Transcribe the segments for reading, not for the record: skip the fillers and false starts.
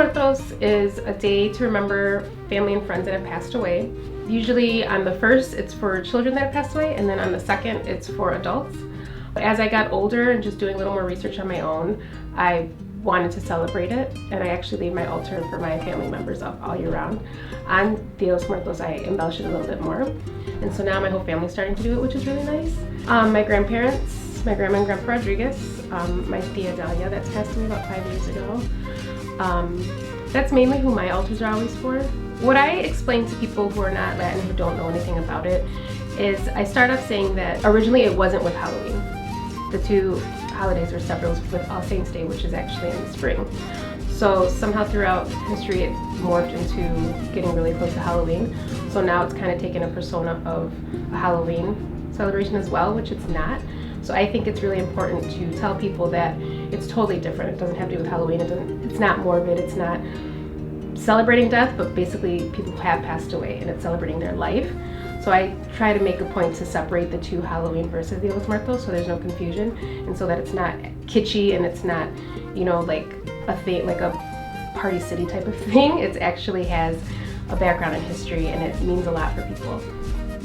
Muertos is a day to remember family and friends that have passed away. Usually on the first, it's for children that have passed away, and then on the second, it's for adults. As I got older and just doing a little more research on my own, I wanted to celebrate it, and I actually leave my altar for my family members up all year round. On Dia de los Muertos, I embellish it a little bit more, and so now my whole family's starting to do it, which is really nice. My grandparents, my grandma and grandpa Rodriguez, my tia Delia, that's passed away about 5 years ago. That's mainly who my altars are always for. What I explain to people who are not Latin, who don't know anything about it, is I start off saying that originally it wasn't with Halloween. The two holidays were separate with All Saints Day, which is actually in the spring. So somehow throughout history it morphed into getting really close to Halloween. So now it's kind of taken a persona of a Halloween celebration as well, which it's not. So I think it's really important to tell people that it's totally different. It doesn't have to do with Halloween. It's not morbid. It's not celebrating death, but basically people who have passed away, and it's celebrating their life. So I try to make a point to separate the two, Halloween versus Dia de los Muertos, so there's no confusion, and so that it's not kitschy and it's not, you know, like a thing, like a Party City type of thing. It actually has a background in history, and it means a lot for people.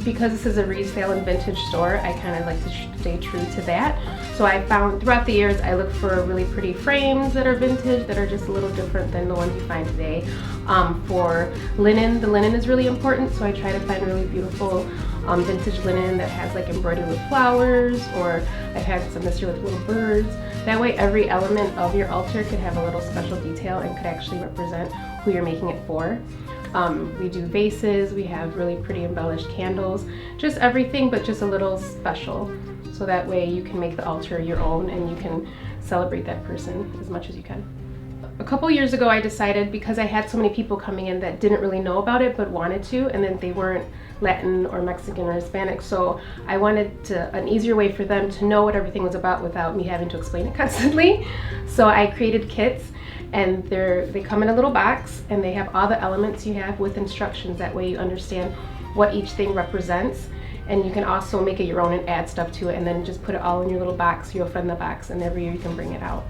Because this is a resale and vintage store, I kind of like to stay true to that. So I found throughout the years, I look for really pretty frames that are vintage, that are just a little different than the ones you find today. For linen, the linen is really important, so I try to find really beautiful vintage linen that has like embroidered with flowers, or I've had some this year with little birds. That way every element of your altar could have a little special detail and could actually represent who you're making it for. We do vases, we have really pretty embellished candles, just everything but just a little special. So that way you can make the altar your own and you can celebrate that person as much as you can. A couple years ago I decided, because I had so many people coming in that didn't really know about it but wanted to, and then they weren't Latin or Mexican or Hispanic, so I wanted an easier way for them to know what everything was about without me having to explain it constantly. So I created kits, and they come in a little box, and they have all the elements you have with instructions. That way you understand what each thing represents, and you can also make it your own and add stuff to it, and then just put it all in your little box, your Ofrenda box, and every year you can bring it out.